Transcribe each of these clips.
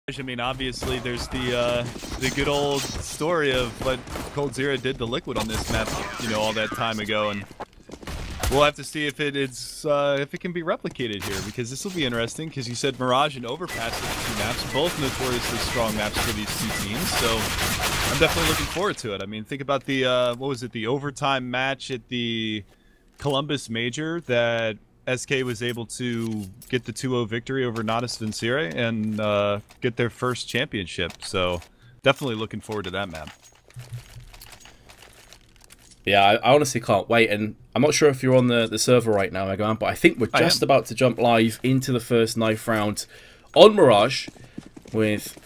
I mean, obviously, there's the good old story of what coldzera did to Liquid on this map, you know, all that time ago, and we'll have to see if if it can be replicated here, because this will be interesting. Because you said Mirage and Overpass are the two maps, both notoriously strong maps for these two teams. So I'm definitely looking forward to it. I mean, think about the what was it, the overtime match at the Columbus Major that SK was able to get the 2-0 victory over Natus Vincere and get their first championship. So definitely looking forward to that map. Yeah, I honestly can't wait, and I'm not sure if you're on the server right now, Mega Man, but I think we're just about to jump live into the first knife round on Mirage with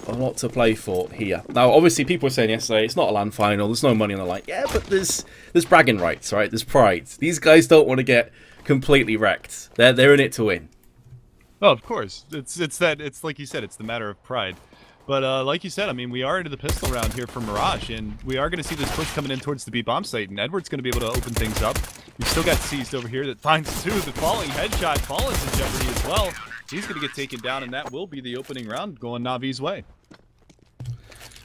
a lot to play for here. Now, obviously, people were saying yesterday, it's not a LAN final, there's no money on the line. Yeah, but there's bragging rights, right? There's pride. These guys don't want to get completely wrecked. They're in it to win. Oh, of course. It's like you said, it's the matter of pride. But like you said, I mean, we are into the pistol round here for Mirage, and we are going to see this push coming in towards the B bomb site, and Edward's going to be able to open things up. We've still got Seized over here that finds two. The falling headshot, Fallen's in jeopardy as well. He's going to get taken down, and that will be the opening round going Na'Vi's way.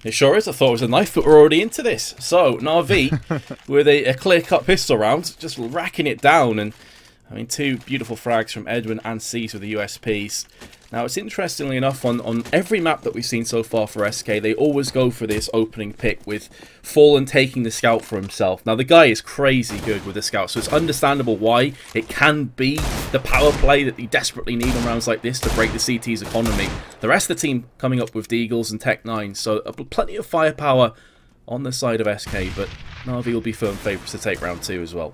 It sure is. I thought it was a knife, but we're already into this. So, Na'Vi with a clear-cut pistol round, just racking it down, and I mean, two beautiful frags from Edwin and Seized with the USPs. Now, it's interestingly enough, on every map that we've seen so far for SK, they always go for this opening pick with Fallen taking the scout for himself. Now, the guy is crazy good with the scout, so it's understandable why it can be the power play that you desperately need on rounds like this to break the CT's economy. The rest of the team coming up with Deagles and Tech 9, so plenty of firepower on the side of SK, but Na'Vi will be firm favourites to take round 2 as well.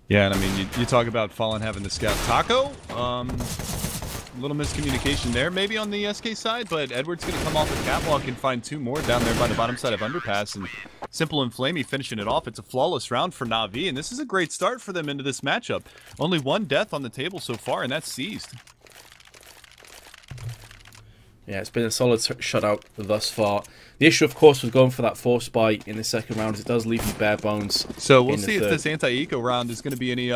Yeah, and I mean, you talk about Fallen having the scout. Taco, a little miscommunication there maybe on the SK side, but Edward's going to come off the catwalk and find two more down there by the bottom side of Underpass, and Simple and Flamey finishing it off. It's a flawless round for Na'Vi, and this is a great start for them into this matchup. Only one death on the table so far, and that's Seized. Yeah, it's been a solid shutout thus far. The issue, of course, was going for that force buy in the second round, as it does leave you bare bones. So we'll see if this anti-eco round is going to be any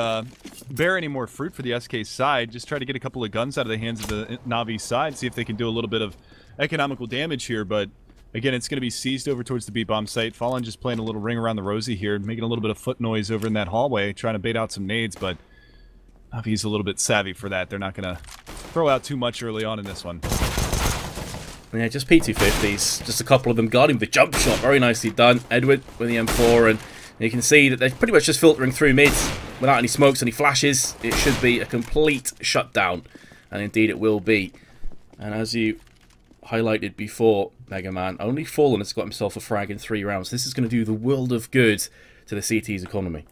bear any more fruit for the SK side. Just try to get a couple of guns out of the hands of the Na'Vi side, see if they can do a little bit of economical damage here. But again, it's going to be Seized over towards the B-bomb site. Fallen just playing a little ring around the rosy here, making a little bit of foot noise over in that hallway, trying to bait out some nades, but Na'Vi's a little bit savvy for that. They're not going to throw out too much early on in this one. Yeah, just P250s. Just a couple of them got him. The jump shot, very nicely done. Edward with the M4, and you can see that they're pretty much just filtering through mids without any smokes, any flashes. It should be a complete shutdown, and indeed it will be. And as you highlighted before, Mega Man, only Fallen has got himself a frag in 3 rounds. This is going to do the world of good to the CT's economy.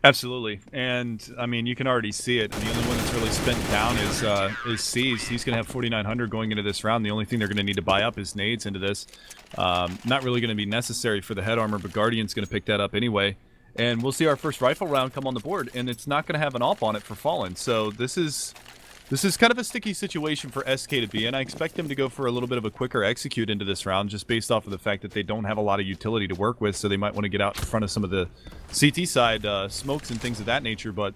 Absolutely, and I mean, you can already see it. The only one that's really spent down is Seized. He's going to have 4,900 going into this round. The only thing they're going to need to buy up is nades into this. Not really going to be necessary for the head armor, but Guardian's going to pick that up anyway. And we'll see our first rifle round come on the board, and it's not going to have an AWP on it for Fallen. So this is kind of a sticky situation for SK to be in. I expect them to go for a little bit of a quicker execute into this round, just based off of the fact that they don't have a lot of utility to work with, so they might want to get out in front of some of the CT side smokes and things of that nature. But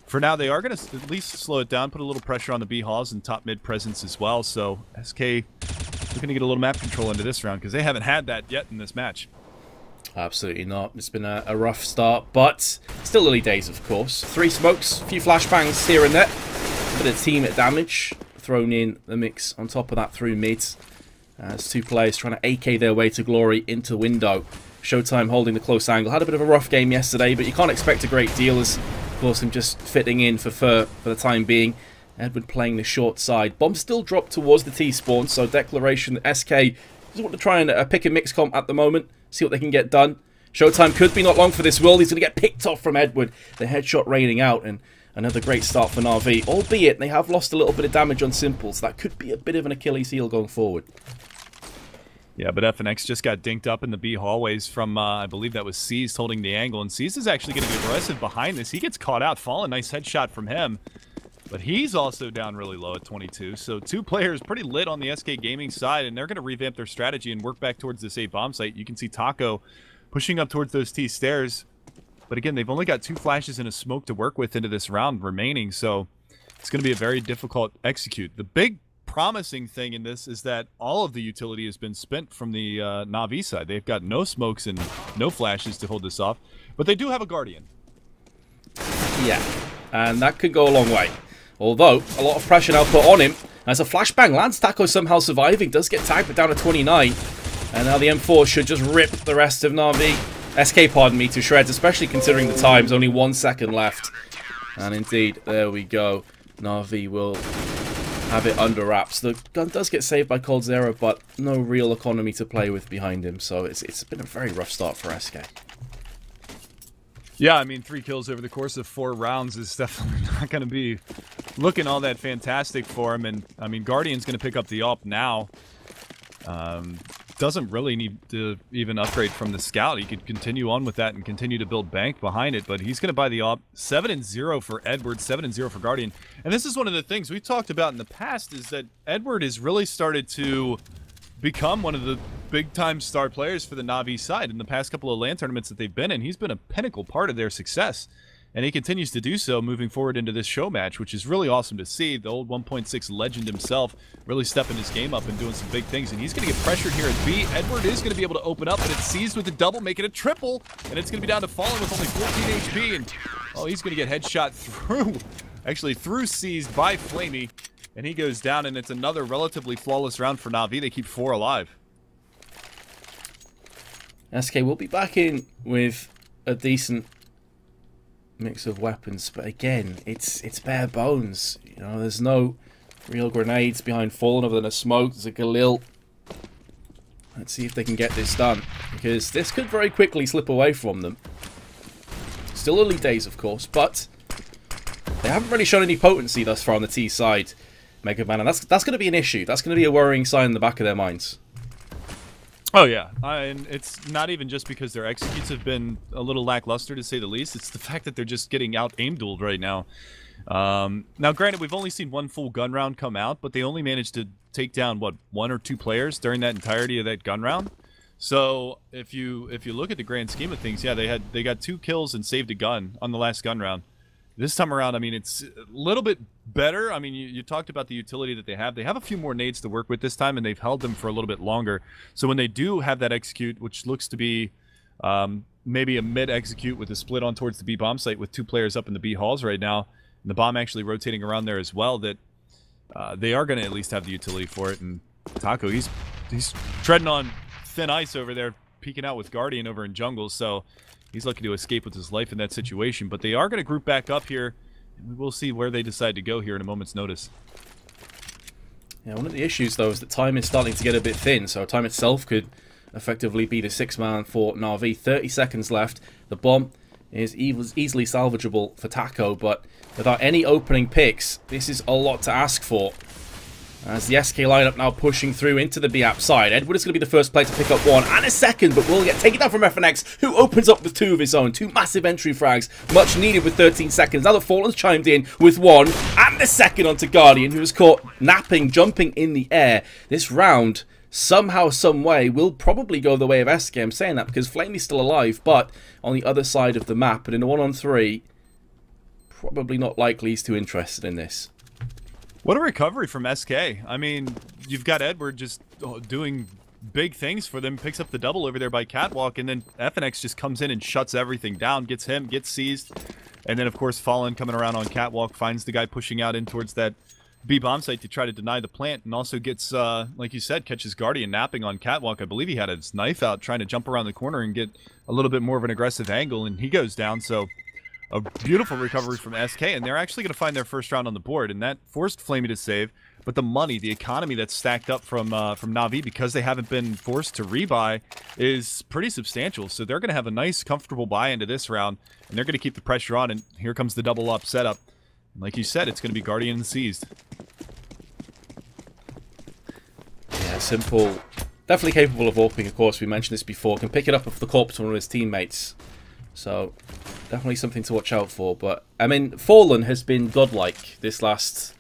for now, they are going to at least slow it down, put a little pressure on the B halls and top mid presence as well. So SK looking to get a little map control into this round, because they haven't had that yet in this match. Absolutely not. It's been a rough start, but still early days, of course. 3 smokes, a few flashbangs here and there. A bit of team damage thrown in the mix on top of that through mids. As 2 players trying to AK their way to glory into window. Showtime holding the close angle. Had a bit of a rough game yesterday, but you can't expect a great deal, as of course him just fitting in for the time being. Edward playing the short side. Bomb still dropped towards the T-spawn, so declaration that SK just want to try and pick a mix comp at the moment. See what they can get done. Showtime could be not long for this world. He's going to get picked off from Edward. The headshot raining out, and another great start for Na'Vi, albeit they have lost a little bit of damage on Simple, so that could be a bit of an Achilles heel going forward. Yeah, but FNX just got dinked up in the B hallways from, I believe that was Seized holding the angle, and Seized is actually going to be aggressive behind this. He gets caught out. Fallen, nice headshot from him, but he's also down really low at 22, so 2 players pretty lit on the SK Gaming side, and they're going to revamp their strategy and work back towards this A bomb site. You can see Taco pushing up towards those T stairs. But again, they've only got 2 flashes and a smoke to work with into this round remaining, so it's going to be a very difficult execute. The big promising thing in this is that all of the utility has been spent from the Na'Vi side. They've got no smokes and no flashes to hold this off, but they do have a Guardian. Yeah, and that could go a long way. Although, a lot of pressure now put on him. As a flashbang lands, Taco somehow surviving, does get tagged, but down to 29. And now the M4 should just rip the rest of Na'Vi, SK, pardon me, to shreds, especially considering the times. Only 1 second left. And indeed, there we go. Na'Vi will have it under wraps. The gun does get saved by Cold Zero, but no real economy to play with behind him. So it's been a very rough start for SK. Yeah, I mean, 3 kills over the course of 4 rounds is definitely not going to be looking all that fantastic for him. And, I mean, Guardian's going to pick up the AWP now. Doesn't really need to even upgrade from the Scout. He could continue on with that and continue to build bank behind it, but he's going to buy the AWP. 7-0 for Edward, 7-0 for Guardian. And this is one of the things we've talked about in the past, is that Edward has really started to become one of the big-time star players for the Na'Vi side in the past couple of LAN tournaments that they've been in. He's been a pinnacle part of their success, and he continues to do so moving forward into this show match, which is really awesome to see. The old 1.6 legend himself really stepping his game up and doing some big things, and he's going to get pressured here at B. Edward is going to be able to open up, but it's seized with a double, make it a triple, and it's going to be down to Fallen with only 14 HP, and oh, he's going to get headshot through, actually through seized by Flamey. And he goes down, and it's another relatively flawless round for Na'Vi. They keep 4 alive. SK will be back in with a decent mix of weapons, but again, it's bare bones. You know, there's no real grenades behind Fallen other than a smoke. There's a Galil. Let's see if they can get this done, because this could very quickly slip away from them. Still early days, of course, but they haven't really shown any potency thus far on the T side. Mega Man, and that's going to be an issue. That's going to be a worrying sign in the back of their minds. Oh yeah, and it's not even just because their executes have been a little lackluster, to say the least. It's the fact that they're just getting out aim-dueled right now. Now, granted, we've only seen 1 full gun round come out, but they only managed to take down what, 1 or 2 players during that entirety of that gun round. So if you look at the grand scheme of things, yeah, they got 2 kills and saved a gun on the last gun round. This time around, I mean, it's a little bit better. I mean, you talked about the utility that they have. They have a few more nades to work with this time, and they've held them for a little bit longer. So when they do have that execute, which looks to be maybe a mid-execute with a split on towards the B bomb site with 2 players up in the B halls right now, and the bomb actually rotating around there as well, that they are going to at least have the utility for it. And Taco, he's treading on thin ice over there, peeking out with Guardian over in jungle, so he's lucky to escape with his life in that situation. But they are going to group back up here, and we will see where they decide to go here in a moment's notice. Yeah, one of the issues, though, is that time is starting to get a bit thin, so time itself could effectively be the 6-man for Na'Vi. 30 seconds left. The bomb is easily salvageable for Taco, but without any opening picks, this is a lot to ask for. As the SK lineup now pushing through into the B app side. Edward is going to be the first player to pick up 1 and a second, but will get taken down from FNX, who opens up with 2 of his own. 2 massive entry frags, much needed with 13 seconds. Now the Fallen's chimed in with 1 and a second onto Guardian, who was caught napping, jumping in the air. This round, somehow, some way, will probably go the way of SK. I'm saying that because Flamey's still alive, but on the other side of the map. But in a 1-on-3, probably not likely he's too interested in this. What a recovery from SK. I mean, you've got Edward just doing big things for them, picks up the double over there by Catwalk, and then FNX just comes in and shuts everything down, gets him, gets seized, and then, of course, Fallen coming around on Catwalk, finds the guy pushing out in towards that B bomb site to try to deny the plant, and also gets, like you said, catches Guardian napping on Catwalk. I believe he had his knife out trying to jump around the corner and get a little bit more of an aggressive angle, and he goes down, so a beautiful recovery from SK, and they're actually going to find their first round on the board, and that forced Flamey to save. But the money, the economy that's stacked up from Na'Vi, because they haven't been forced to rebuy, is pretty substantial. So they're going to have a nice, comfortable buy into this round, and they're going to keep the pressure on, and here comes the double up setup. And like you said, it's going to be Guardian and seized. Yeah, simple. Definitely capable of AWPing, of course. We mentioned this before. Can pick it up off the corpse of one of his teammates. So, definitely something to watch out for. But, I mean, Fallen has been godlike this last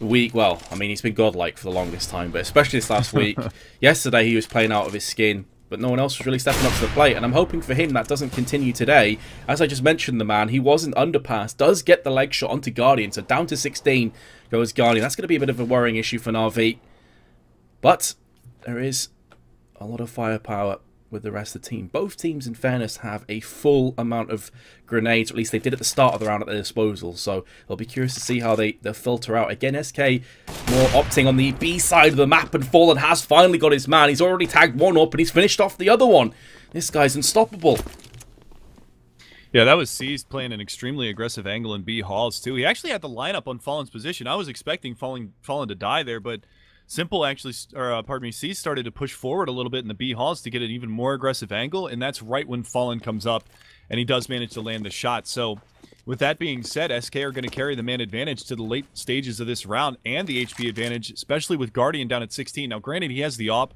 week. Well, I mean, he's been godlike for the longest time, but especially this last week. Yesterday, he was playing out of his skin. but no one else was really stepping up to the plate, and I'm hoping for him that doesn't continue today. As I just mentioned, the man, he wasn't underpass, does get the leg shot onto Guardian, so down to 16 goes Guardian. That's going to be a bit of a worrying issue for Na'Vi, but there is a lot of firepower with the rest of the team. Both teams, in fairness, have a full amount of grenades, or at least they did at the start of the round at their disposal, so I'll be curious to see how they filter out. Again, SK more opting on the B side of the map, and Fallen has finally got his man. He's already tagged one up, and he's finished off the other one. This guy's unstoppable. Yeah, that was C's playing an extremely aggressive angle in B halls, too. He actually had the lineup on Fallen's position. I was expecting Fallen to die there, but Simple actually, C started to push forward a little bit in the B halls to get an even more aggressive angle, and that's right when Fallen comes up, and he does manage to land the shot. So, with that being said, SK are going to carry the man advantage to the late stages of this round, and the HP advantage, especially with Guardian down at 16. Now, granted, he has the AWP,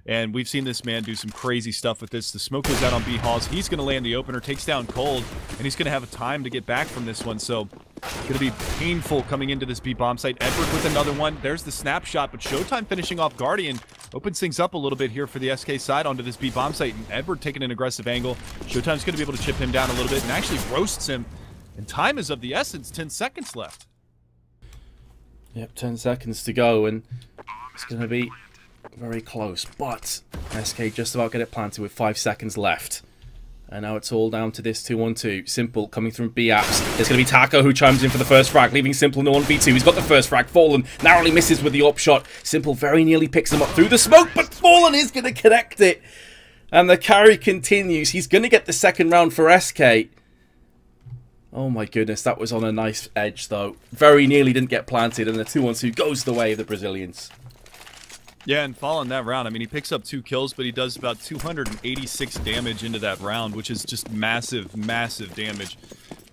and we've seen this man do some crazy stuff with this. The smoke goes out on B halls. He's going to land the opener, takes down Cold, and he's going to have a time to get back from this one. So, it's going to be painful coming into this B bomb site. Edward with another one. There's the snapshot, but Showtime finishing off Guardian opens things up a little bit here for the SK side onto this B bomb site. And Edward taking an aggressive angle. Showtime's going to be able to chip him down a little bit and actually roasts him. And time is of the essence. 10 seconds left. Yep, 10 seconds to go, and it's going to be very close. But SK just about get it planted with 5 seconds left. And now it's all down to this 2-1-2. Simple coming from B apps. There's going to be Taco who chimes in for the first frag, leaving Simple in the 1v2. He's got the first frag. Fallen narrowly misses with the up shot. Simple very nearly picks him up through the smoke, but Fallen is going to connect it. And the carry continues. He's going to get the second round for SK. Oh my goodness, that was on a nice edge though. Very nearly didn't get planted, and the 2-1-2 goes the way of the Brazilians. Yeah, and Fallen that round, I mean, he picks up 2 kills, but he does about 286 damage into that round, which is just massive, massive damage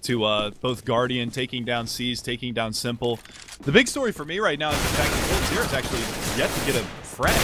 to both Guardian, taking down C's, taking down Simple. The big story for me right now is the fact that Cold Zero is actually yet to get a frag,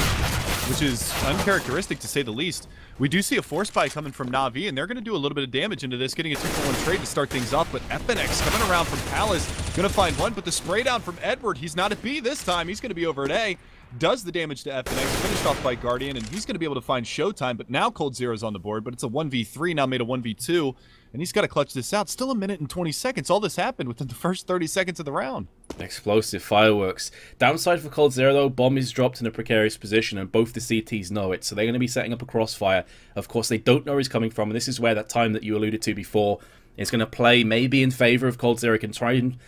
which is uncharacteristic to say the least. We do see a force buy coming from Na'Vi, and they're going to do a little bit of damage into this, getting a 2-for-1 trade to start things off, but FNX coming around from Palace, going to find one, but the spray down from Edward, he's not at B this time, he's going to be over at A. Does the damage to FNX, finished off by Guardian, and he's going to be able to find Showtime, but now Cold Zero's on the board, but it's a 1v3, now made a 1v2, and he's got to clutch this out. Still a minute and 20 seconds. All this happened within the first 30 seconds of the round. Explosive fireworks. Downside for Cold Zero, though, bomb is dropped in a precarious position, and both the CTs know it, so they're going to be setting up a crossfire. Of course, they don't know where he's coming from, and this is where that time that you alluded to before is going to play maybe in favor of Cold Zero. Can try and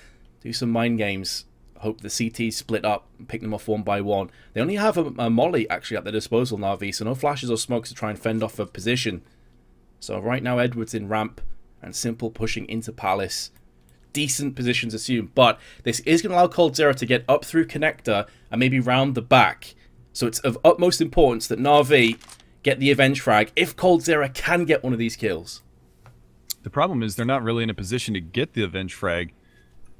do some mind games. Hope the CTs split up and pick them off one by one. They only have a molly actually at their disposal, Na'Vi, so no flashes or smokes to try and fend off a position. So right now Edward's in ramp and Simple pushing into Palace. Decent positions assumed, but this is going to allow Cold Zero to get up through connector and maybe round the back. So it's of utmost importance that Na'Vi get the avenge frag if Cold Zero can get one of these kills. The problem is they're not really in a position to get the avenge frag.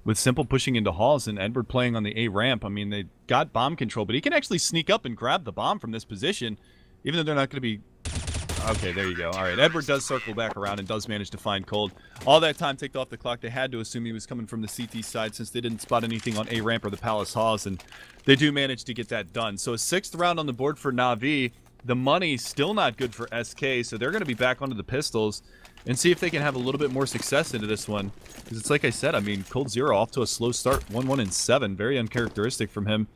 With Simple pushing into halls and Edward playing on the A ramp, I mean, they got bomb control, but he can actually sneak up and grab the bomb from this position, even though they're not going to be... Okay, there you go. All right, Edward does circle back around and does manage to find Cold. All that time ticked off the clock. They had to assume he was coming from the CT side since they didn't spot anything on A ramp or the Palace halls, and they do manage to get that done. So a 6th round on the board for Na'Vi. The money's still not good for SK, so they're going to be back onto the pistols and see if they can have a little bit more success into this one. Because it's like I said, I mean, Cold Zero off to a slow start, 1-1-7, very uncharacteristic from him.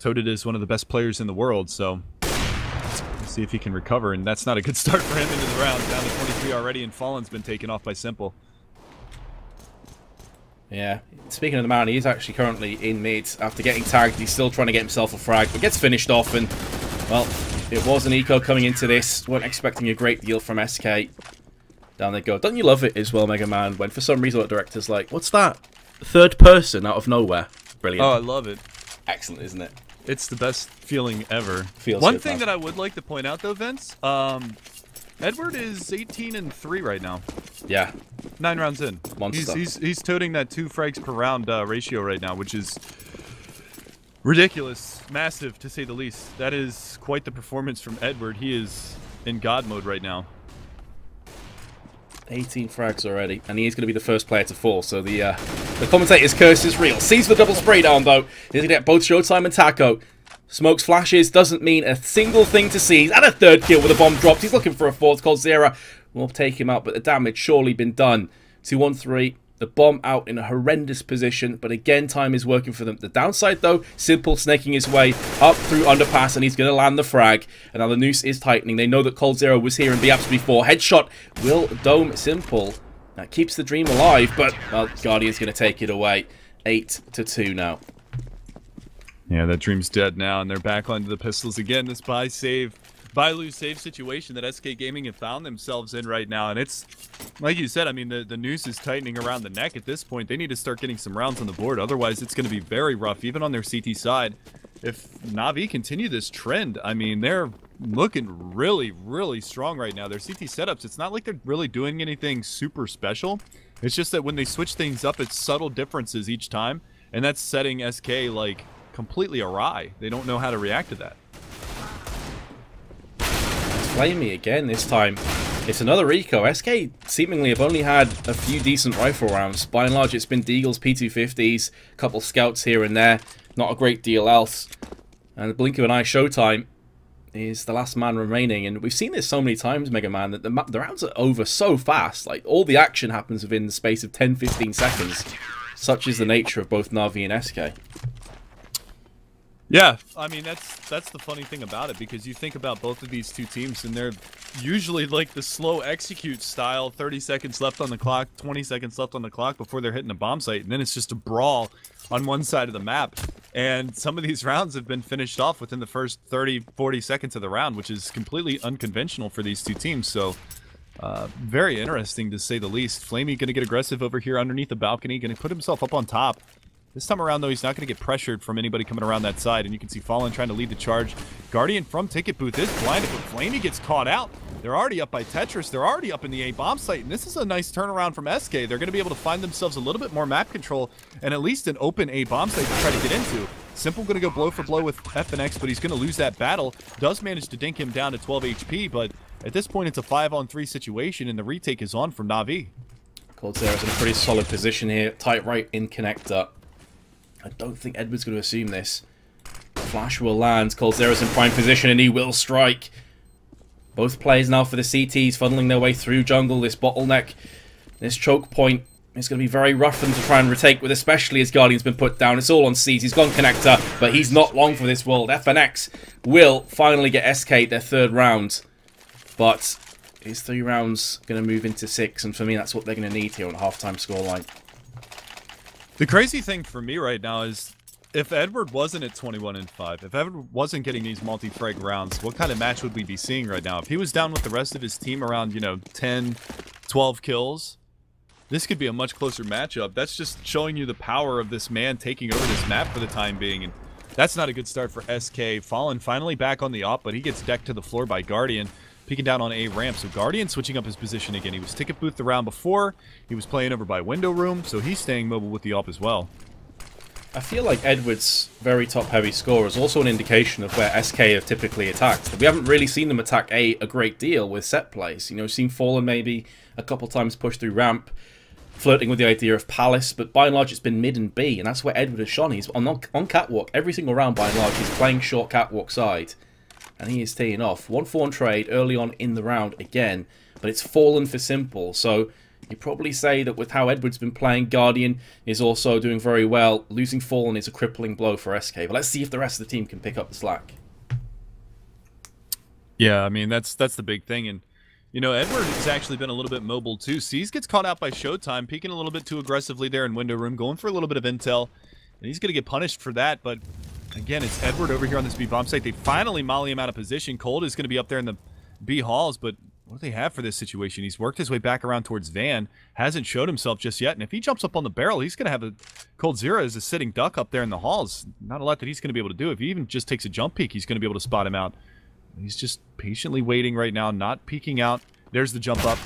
Touted as one of the best players in the world, so we'll see if he can recover, and that's not a good start for him into the round. Down to 23 already, and Fallen's been taken off by Simple. Yeah, speaking of the man, he's actually currently in mid. After getting tagged, he's still trying to get himself a frag, but gets finished off, and, well, it was an eco coming into this. Weren't expecting a great deal from SK. Down they go. Don't you love it as well, Mega Man, when for some reason the director's like, what's that? Third person out of nowhere. Brilliant. Oh, I love it. Excellent, isn't it? It's the best feeling ever. Feels One good, thing man. that I would like to point out, though, Vince, Edward is 18-3 right now. Yeah. 9 rounds in. Monster. He's toting that 2 frags per round ratio right now, which is ridiculous, massive to say the least. That is quite the performance from Edward. He is in God mode right now. 18 frags already, and he is going to be the first player to fall, so the commentator's curse is real. Sees the double spray down, though. He's going to get both Showtime and Taco. Smokes flashes, doesn't mean a single thing to Seize. And a third kill with a bomb dropped. He's looking for a fourth. coldzera will take him out, but the damage surely been done. 2-1-3. The bomb out in a horrendous position, but again, time is working for them. The downside, though, Simple snaking his way up through underpass, and he's going to land the frag. And now the noose is tightening. They know that coldzera was here in Biaps before. Headshot will dome Simple. That keeps the dream alive, but well, Guardian's going to take it away. 8-2 now. Yeah, that dream's dead now, and they're back onto the pistols again. This buy lose save situation that SK Gaming have found themselves in right now, and it's like you said. I mean, the noose is tightening around the neck at this point. They need to start getting some rounds on the board, otherwise it's going to be very rough, even on their CT side. If Na'Vi continue this trend, I mean, they're looking really, really strong right now. Their CT setups, it's not like they're really doing anything super special. It's just that when they switch things up, it's subtle differences each time, and that's setting SK like completely awry. They don't know how to react to that. Flamey again this time. It's another eco. SK seemingly have only had a few decent rifle rounds. By and large, it's been Deagles, P250s, a couple scouts here and there. Not a great deal else. And the blink of an eye, Showtime is the last man remaining. And we've seen this so many times, Mega Man, that the rounds are over so fast. Like, all the action happens within the space of 10-15 seconds. Such is the nature of both Na'Vi and SK. Yeah, I mean, that's the funny thing about it, because you think about both of these two teams, and they're usually like the slow execute style, 30 seconds left on the clock, 20 seconds left on the clock before they're hitting a bomb site, and then it's just a brawl on one side of the map. And some of these rounds have been finished off within the first 30, 40 seconds of the round, which is completely unconventional for these two teams. So, very interesting to say the least. Flamey going to get aggressive over here underneath the balcony, going to put himself up on top. This time around, though, he's not going to get pressured from anybody coming around that side. And you can see Fallen trying to lead the charge. Guardian from Ticket Booth is blinded, but Flamey gets caught out. They're already up by Tetris. They're already up in the A bomb site. And this is a nice turnaround from SK. They're going to be able to find themselves a little bit more map control and at least an open A bomb site to try to get into. Simple going to go blow for blow with FNX, but he's going to lose that battle. Does manage to dink him down to 12 HP, but at this point, it's a 5-on-3 situation, and the retake is on from Na'Vi. coldzera's in a pretty solid position here. Tight right in connector. I don't think Edward's going to assume this. Flash will land. coldzera's in prime position, and he will strike. Both players now for the CTs, funneling their way through jungle. This bottleneck, this choke point is going to be very rough for them to try and retake with, especially as Guardian's been put down. It's all on Seize. He's gone connector, but he's not long for this world. FNX will finally get SK their third round. But is 3 rounds going to move into 6? And for me, that's what they're going to need here on a halftime scoreline. The crazy thing for me right now is if Edward wasn't at 21-5, if Edward wasn't getting these multi-frag rounds, what kind of match would we be seeing right now? If he was down with the rest of his team around, you know, 10, 12 kills, this could be a much closer matchup. That's just showing you the power of this man taking over this map for the time being. And that's not a good start for SK. Fallen finally back on the op, but he gets decked to the floor by Guardian. Peeking down on A ramp, so Guardian switching up his position again. He was Ticket Booth the round before. He was playing over by Window Room, so he's staying mobile with the op as well. I feel like Edward's very top-heavy score is also an indication of where SK have typically attacked. We haven't really seen them attack A great deal with set plays. You know, we've seen Fallen maybe a couple times push through ramp, flirting with the idea of Palace, but by and large it's been mid and B, and that's where Edward has shone. He's on catwalk every single round by and large. He's playing short catwalk side. And he is teeing off. 1-4 trade early on in the round again. But it's fallen for Simple. So you probably say that with how Edward's been playing, Guardian is also doing very well. Losing Fallen is a crippling blow for SK. But let's see if the rest of the team can pick up the slack. Yeah, I mean, that's the big thing. And, you know, Edward has actually been a little bit mobile too. Seize gets caught out by Showtime, peeking a little bit too aggressively there in Window Room, going for a little bit of intel. And he's going to get punished for that, but again, it's Edward over here on this B bomb site. They finally molly him out of position. Cold is going to be up there in the B halls, but what do they have for this situation? He's worked his way back around towards Van, hasn't showed himself just yet, and if he jumps up on the barrel, he's going to have a coldzera as a sitting duck up there in the halls. Not a lot that he's going to be able to do. If he even just takes a jump peek, he's going to be able to spot him out. He's just patiently waiting right now, not peeking out. There's the jump up.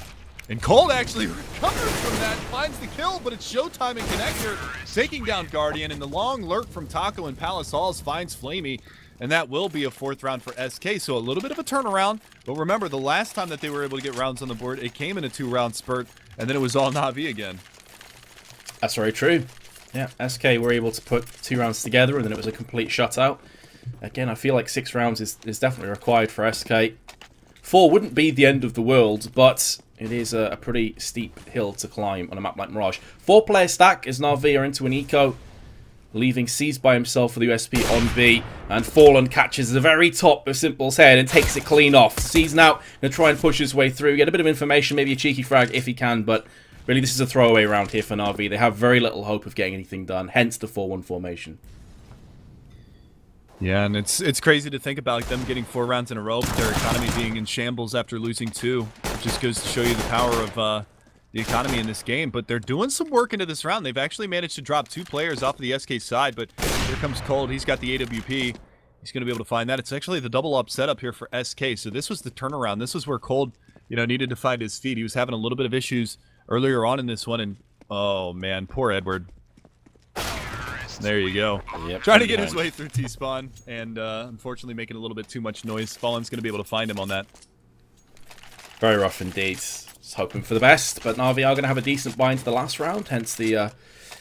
And Cold actually recovers from that, finds the kill, but it's Showtime and Connector taking down Guardian, and the long lurk from Taco and Palace Halls finds Flamey, and that will be a 4th round for SK, so a little bit of a turnaround, but remember, the last time that they were able to get rounds on the board, it came in a 2-round spurt, and then it was all Na'Vi again. That's very true. Yeah, SK were able to put 2 rounds together, and then it was a complete shutout. Again, I feel like 6 rounds is definitely required for SK. 4 wouldn't be the end of the world, but it is a pretty steep hill to climb on a map like Mirage. 4-player stack as Na'Vi are into an eco, leaving Seas by himself for the USP on B, and Fallen catches the very top of Simple's head and takes it clean off. Seas now going to try and push his way through, get a bit of information, maybe a cheeky frag if he can, but really this is a throwaway round here for Na'Vi. They have very little hope of getting anything done, hence the 4-1 formation. Yeah, and it's crazy to think about them getting 4 rounds in a row, but their economy being in shambles after losing 2. It just goes to show you the power of the economy in this game. But they're doing some work into this round. They've actually managed to drop 2 players off of the SK side, but here comes Cold. He's got the AWP. He's going to be able to find that. It's actually the double up setup here for SK. So this was the turnaround. This was where Cold, needed to find his feet. He was having a little bit of issues earlier on in this one, and oh man, poor Edward. There you go. Yep, trying to get his way through T-spawn, and unfortunately making a little bit too much noise. Fallen's going to be able to find him on that. Very rough indeed. Just hoping for the best, but Na'Vi are going to have a decent buy into the last round, hence the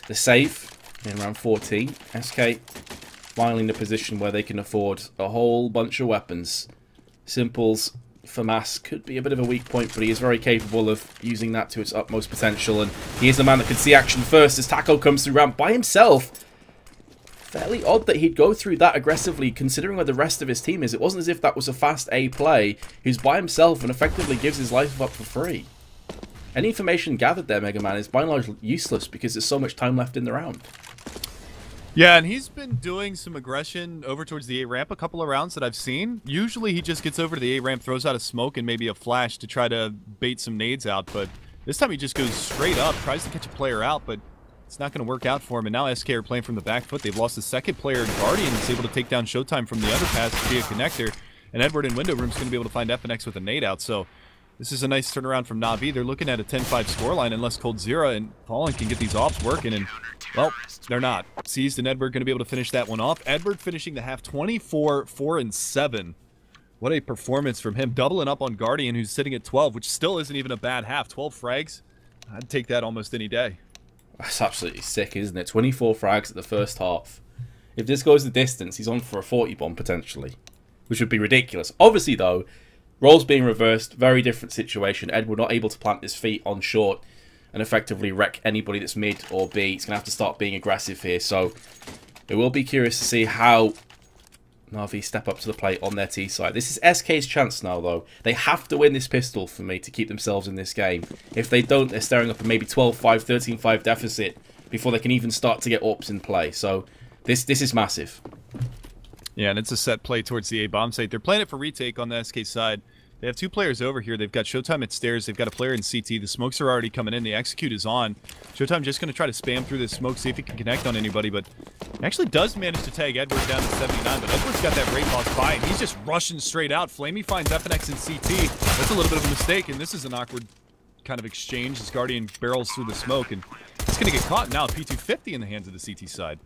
save in round 14. SK finally in a position where they can afford a whole bunch of weapons. Simple's FAMAS could be a bit of a weak point, but he is very capable of using that to its utmost potential, and he is the man that can see action first as Taco comes through ramp by himself. Fairly odd that he'd go through that aggressively, considering where the rest of his team is. It wasn't as if that was a fast A play. He's by himself and effectively gives his life up for free. Any information gathered there, Mega Man, is by and large useless because there's so much time left in the round. Yeah, and he's been doing some aggression over towards the A ramp a couple of rounds that I've seen. Usually he just gets over to the A ramp, throws out a smoke and maybe a flash to try to bait some nades out, but this time he just goes straight up, tries to catch a player out, but it's not going to work out for him, and now SK are playing from the back foot. They've lost the second player, and Guardian is able to take down Showtime from the underpass via connector, and Edward in window room is going to be able to find FNX with a nade out, so this is a nice turnaround from Na'Vi. They're looking at a 10-5 scoreline unless Cold Zera and Fallen can get these ops working, and, well, they're not. Seized and Edward going to be able to finish that one off. Edward finishing the half 24-4-7. What a performance from him, doubling up on Guardian, who's sitting at 12, which still isn't even a bad half. 12 frags, I'd take that almost any day. That's absolutely sick, isn't it? 24 frags at the first half. If this goes the distance, he's on for a 40 bomb potentially, which would be ridiculous. Obviously, though, roles being reversed, very different situation. Edward not able to plant his feet on short and effectively wreck anybody that's mid or B. He's going to have to start being aggressive here, so it will be curious to see how Na'Vi step up to the plate on their T side. This is SK's chance now, though. They have to win this pistol for me to keep themselves in this game. If they don't, they're staring up a maybe 12-5, 13-5 deficit before they can even start to get AWPs in play. So this is massive. Yeah, and it's a set play towards the A bomb site. They're playing it for retake on the SK side. They have 2 players over here. They've got Showtime at stairs. They've got a player in CT. The smokes are already coming in. The execute is on. Showtime just going to try to spam through this smoke, see if he can connect on anybody, but he actually does manage to tag Edward down to 79, but Edward's got that rate loss by, and he's just rushing straight out. Flamey finds FNX in CT. That's a little bit of a mistake, and this is an awkward kind of exchange as Guardian barrels through the smoke, and he's going to get caught now. P250 in the hands of the CT side.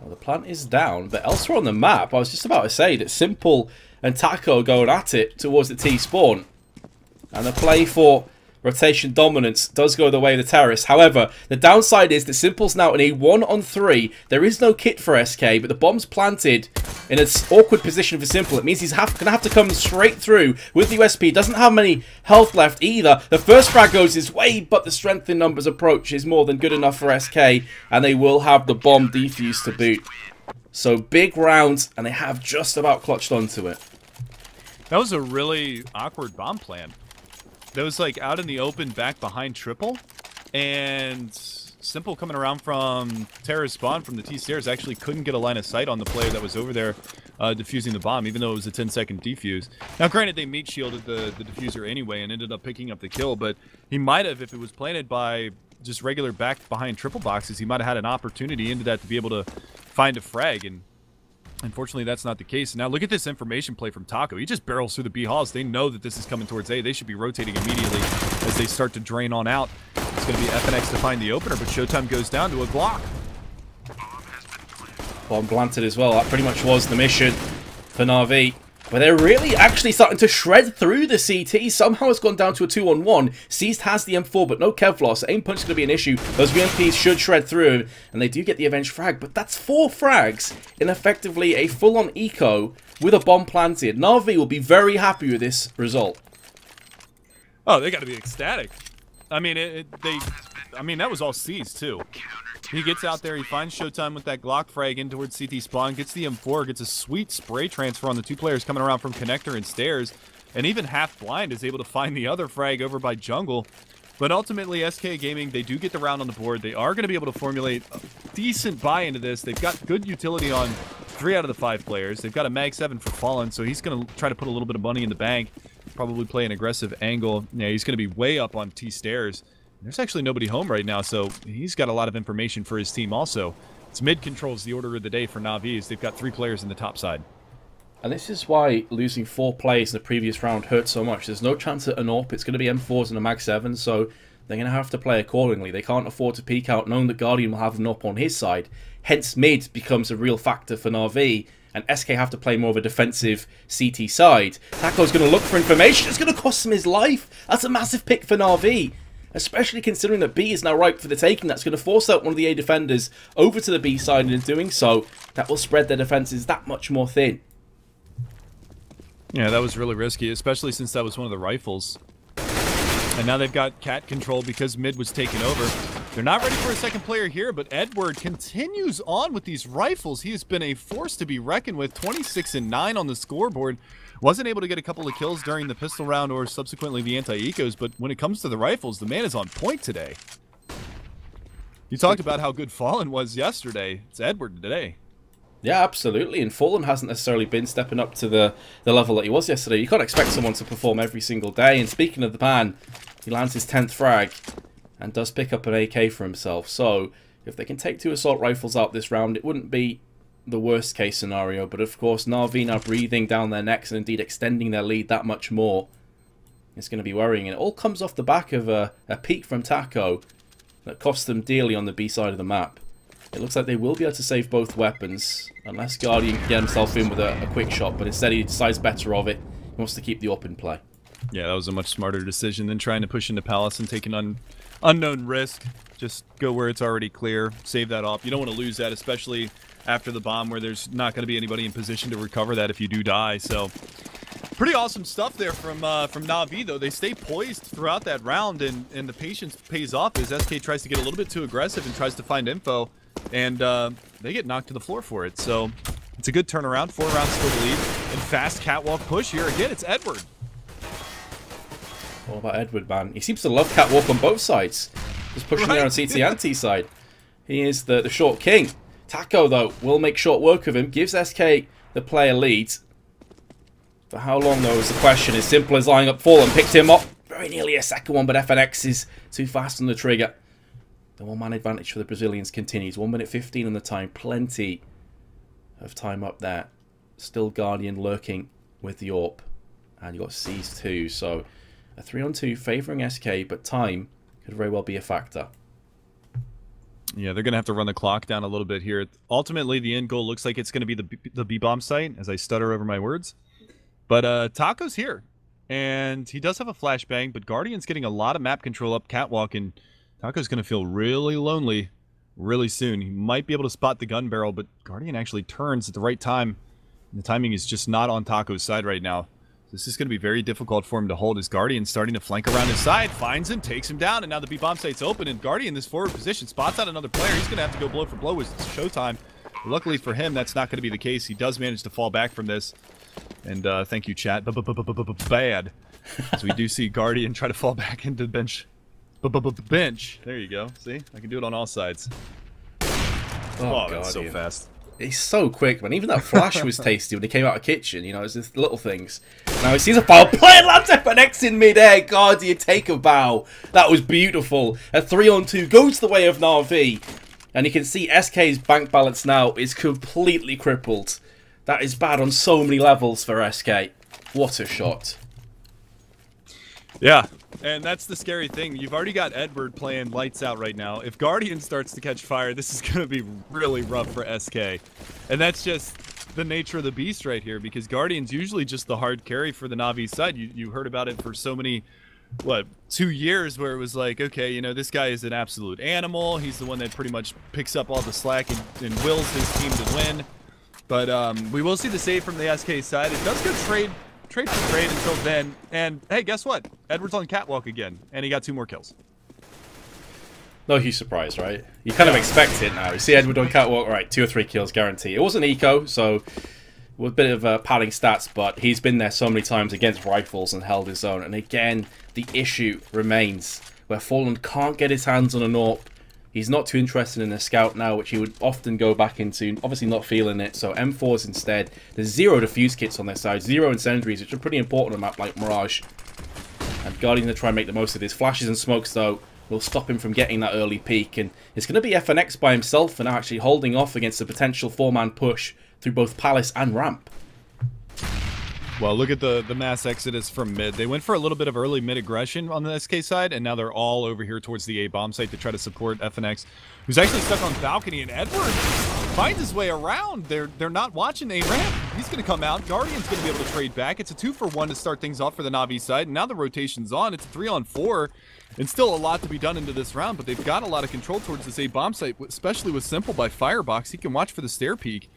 Well, the plant is down, but elsewhere on the map, I was just about to say that Simple and Taco going at it towards the T spawn. And the play for rotation dominance does go the way of the terrorists. However, the downside is that Simple's now in a 1-on-3. There is no kit for SK, but the bomb's planted in an awkward position for Simple. It means he's going to have to come straight through with the USP. Doesn't have many health left either. The first frag goes his way, but the strength in numbers approach is more than good enough for SK, and they will have the bomb defused to boot. So big round, and they have just about clutched onto it. That was a really awkward bomb plan. That was like out in the open back behind triple, and Simple coming around from Terra's spawn from the T stairs actually couldn't get a line of sight on the player that was over there defusing the bomb, even though it was a 10-second defuse. Now granted, they meat shielded the diffuser anyway and ended up picking up the kill, but he might have, if it was planted by just regular back behind triple boxes, he might have had an opportunity into that to be able to find a frag, and unfortunately, that's not the case. Now, look at this information play from Taco. He just barrels through the B halls. They know that this is coming towards A. They should be rotating immediately as they start to drain on out. It's going to be FNX to find the opener, but Showtime goes down to a Glock. Bomb planted as well. That pretty much was the mission for Na'Vi. But they're really actually starting to shred through the CT. Somehow it's gone down to a 2-on-1. Seized has the M4, but no Kevlar, so aim punch is going to be an issue. Those UMPs should shred through, and they do get the Avenged frag, but that's 4 frags in effectively a full-on eco with a bomb planted. Na'Vi will be very happy with this result. Oh, they got to be ecstatic. I mean, that was all seized, too. He gets out there, he finds Showtime with that Glock frag in towards CT spawn, gets the M4, gets a sweet spray transfer on the 2 players coming around from connector and stairs, and even half blind is able to find the other frag over by jungle. But ultimately, SK Gaming, they do get the round on the board. They are going to be able to formulate a decent buy into this. They've got good utility on 3 out of the 5 players. They've got a Mag 7 for Fallen, so he's going to try to put a little bit of money in the bank, probably play an aggressive angle. Yeah, he's going to be way up on T stairs. There's actually nobody home right now, so he's got a lot of information for his team also. It's mid controls the order of the day for Na'Vi. They've got 3 players in the top side. And this is why losing 4 players in the previous round hurt so much. There's no chance at an AWP. It's going to be M4s and a Mag 7, so they're going to have to play accordingly. They can't afford to peek out knowing that Guardian will have an AWP on his side. Hence, mid becomes a real factor for Na'Vi, and SK have to play more of a defensive CT side. Taco's going to look for information. It's going to cost him his life. That's a massive pick for Na'Vi, especially considering that B is now ripe for the taking. That's going to force out one of the A defenders over to the B side, and in doing so, that will spread their defenses that much more thin. Yeah, that was really risky, especially since that was one of the rifles. And now they've got cat control because mid was taken over. They're not ready for a second player here, but Edward continues on with these rifles. He has been a force to be reckoned with. 26 and 9 on the scoreboard. Wasn't able to get a couple of kills during the pistol round or subsequently the anti-ecos, but when it comes to the rifles, the man is on point today. You talked about how good Fallen was yesterday. It's Edward today. Yeah, absolutely. And Fallen hasn't necessarily been stepping up to the level that he was yesterday. You can't expect someone to perform every single day. And speaking of the ban, he lands his 10th frag and does pick up an AK for himself. So if they can take 2 assault rifles out this round, it wouldn't be the worst case scenario. But of course, Na'Vi now breathing down their necks and indeed extending their lead that much more. It's going to be worrying. And it all comes off the back of a peek from Taco that cost them dearly on the B side of the map. It looks like they will be able to save both weapons, unless Guardian can get himself in with a quick shot, but instead he decides better of it. He wants to keep the AWP in play. Yeah, that was a much smarter decision than trying to push into Palace and take an unknown risk. Just go where it's already clear, save that off. You don't want to lose that, especially after the bomb where there's not going to be anybody in position to recover that if you do die. So, pretty awesome stuff there from Na'Vi, though. They stay poised throughout that round, and the patience pays off as SK tries to get a little bit too aggressive and tries to find info. And they get knocked to the floor for it. So it's a good turnaround. 4 rounds still to lead. And fast catwalk push here. Again, it's Edward. All about Edward, man. He seems to love catwalk on both sides. Just pushing there on CT and T side. He is the short king. Taco, though, will make short work of him. Gives SK the player lead. For how long, though, is the question. As simple as lining up Fallen. Picks him up. Very nearly a second one, but FNX is too fast on the trigger. The 1-man advantage for the Brazilians continues. 1 minute 15 on the time. Plenty of time up there. Still Guardian lurking with the AWP. And you've got Seized too. So a 3-on-2 favouring SK, but time could very well be a factor. Yeah, they're going to have to run the clock down a little bit here. Ultimately, the end goal looks like it's going to be the B-bomb site, as I stutter over my words. But Taco's here. And he does have a flashbang, but Guardian's getting a lot of map control up catwalk, and Taco's going to feel really lonely really soon. He might be able to spot the gun barrel, but Guardian actually turns at the right time. And the timing is just not on Taco's side right now. This is going to be very difficult for him to hold as Guardian's starting to flank around his side. Finds him, takes him down, and now the B-bomb site's open, and Guardian in this forward position spots out another player. He's going to have to go blow for blow with Showtime. Luckily for him, that's not going to be the case. He does manage to fall back from this. And thank you, chat. Bad. As we do see Guardian try to fall back into the bench. Bench. There you go. See? I can do it on all sides. Oh God, that's so fast. He's so quick, man. Even that flash was tasty when he came out of the kitchen. You know, it's just little things. Now he sees a foul play, lands FNX in midair. Guardian take a bow. That was beautiful. A 3-on-2 goes the way of Na'Vi. And you can see SK's bank balance now is completely crippled. That is bad on so many levels for SK. What a shot. Yeah, and that's the scary thing. You've already got Edward playing lights out right now. If Guardian starts to catch fire, this is going to be really rough for SK. And that's just the nature of the beast right here, because Guardian's usually just the hard carry for the Na'Vi side. You heard about it for so many, what, 2 years, where it was like, okay, you know, this guy is an absolute animal. He's the one that pretty much picks up all the slack and wills his team to win. But we will see the save from the SK side. It does go trade for trade until then. And hey, guess what? Edwards on catwalk again, and he got 2 more kills. No huge surprise, right? You kind of expect it now. You see Edward on catwalk, right, 2 or 3 kills guarantee. It wasn't eco, so with a bit of padding stats, but he's been there so many times against rifles and held his own. And again, the issue remains where Fallen can't get his hands on an AWP. He's not too interested in a scout now, which he would often go back into, obviously not feeling it. So M4s instead. There's 0 defuse kits on their side, 0 incendiaries, which are pretty important on a map like Mirage. And Guardian to try and make the most of this. Flashes and smokes, though, will stop him from getting that early peak. And it's going to be FNX by himself and actually holding off against a potential 4-man push through both Palace and Ramp. Well, look at the mass exodus from mid. They went for a little bit of early mid aggression on the SK side, and now they're all over here towards the A bomb site to try to support FNX, who's actually stuck on balcony. And Edward finds his way around. They're not watching A ramp. He's going to come out. Guardian's going to be able to trade back. It's a 2-for-1 to start things off for the Na'Vi side. And now the rotation's on. It's a 3-on-4, and still a lot to be done into this round. But they've got a lot of control towards this A bomb site, especially with Simple by Firebox. He can watch for the stair peek.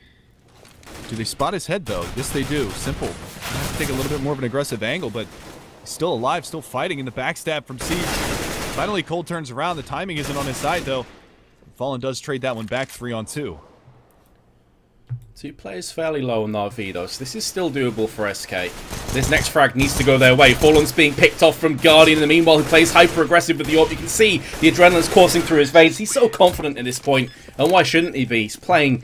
Do they spot his head, though? Yes, they do. Simple. Have to take a little bit more of an aggressive angle, but he's still alive, still fighting in the backstab from Siege. Finally, Cold turns around. The timing isn't on his side, though. Fallen does trade that one back 3-on-2. 2 players fairly low on Na'Vi, though, so this is still doable for SK. This next frag needs to go their way. Fallen's being picked off from Guardian, and meanwhile, he plays hyper-aggressive with the AWP. You can see the adrenaline's coursing through his veins. He's so confident at this point, and why shouldn't he be? He's playing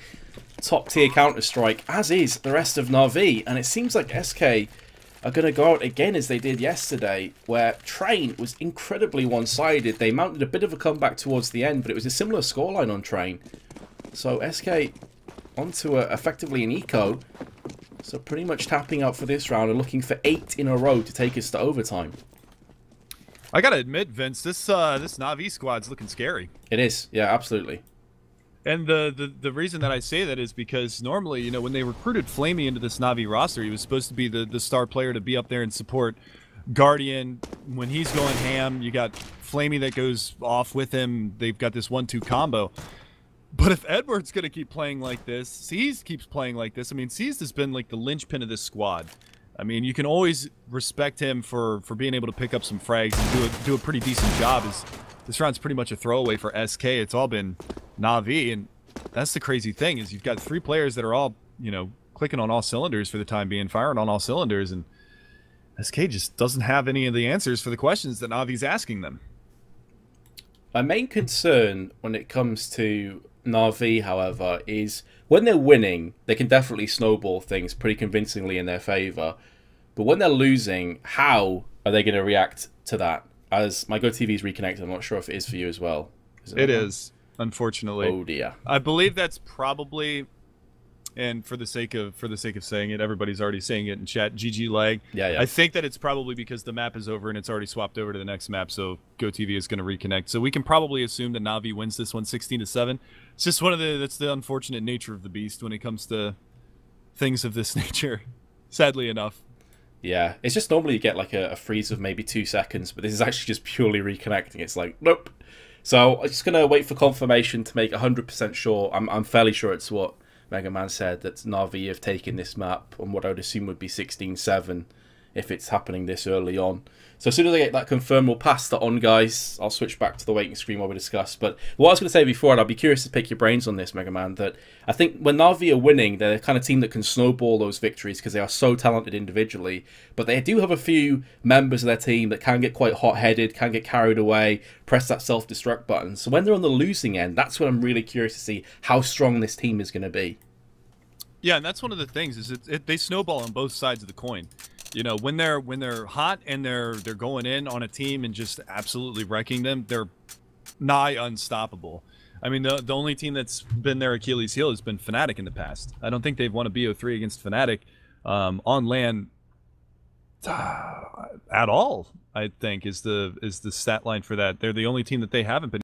top-tier Counter-Strike, as is the rest of Na'Vi, and it seems like SK are going to go out again as they did yesterday, where Train was incredibly one-sided. They mounted a bit of a comeback towards the end, but it was a similar scoreline on Train. So SK onto effectively an eco, so pretty much tapping out for this round and looking for 8 in a row to take us to overtime. I gotta admit, Vince, this Na'Vi squad's looking scary. It is, yeah, absolutely. And the reason that I say that is because normally, you know, when they recruited Flamey into this Na'Vi roster, he was supposed to be the star player to be up there and support Guardian. When he's going ham, you got Flamey that goes off with him. They've got this 1-2 combo. But if Edward's going to keep playing like this, Seas keeps playing like this, I mean, Seas has been like the linchpin of this squad. I mean, you can always respect him for being able to pick up some frags and do a pretty decent job. This round's pretty much a throwaway for SK. It's all been Na'Vi, and that's the crazy thing, is you've got 3 players that are all, you know, clicking on all cylinders for the time being, firing on all cylinders, and SK just doesn't have any of the answers for the questions that Na'Vi's asking them. My main concern when it comes to Na'Vi, however, is when they're winning, they can definitely snowball things pretty convincingly in their favour. But when they're losing, how are they going to react to that? As my GoTV is reconnected, I'm not sure if it is for you as well. It is, unfortunately. Oh dear. I believe that's probably, and for the sake of saying it, everybody's already saying it in chat, GG lag. Yeah. I think that it's probably because the map is over and it's already swapped over to the next map, so GoTV is going to reconnect. So we can probably assume that Na'Vi wins this one 16-7. It's just that's the unfortunate nature of the beast when it comes to things of this nature, sadly enough. Yeah, it's just normally you get like a freeze of maybe 2 seconds, but this is actually just purely reconnecting. It's like, nope. So I'm just going to wait for confirmation to make 100% sure. I'm fairly sure it's what Mega Man said, that Na'Vi have taken this map on what I would assume would be 16-7 if it's happening this early on. So as soon as I get that confirmed, we'll pass that on, guys. I'll switch back to the waiting screen while we discuss. But what I was going to say before, and I'll be curious to pick your brains on this, Mega Man, that I think when Na'Vi are winning, they're the kind of team that can snowball those victories because they are so talented individually. But they do have a few members of their team that can get quite hot-headed, can get carried away, press that self-destruct button. So when they're on the losing end, that's when I'm really curious to see how strong this team is going to be. Yeah, and that's one of the things, is they snowball on both sides of the coin. You know, when they're hot and they're going in on a team and just absolutely wrecking them, they're nigh unstoppable. I mean, the only team that's been their Achilles heel has been Fnatic in the past. I don't think they've won a BO3 against Fnatic on LAN at all. I think is the stat line for that. They're the only team that they haven't been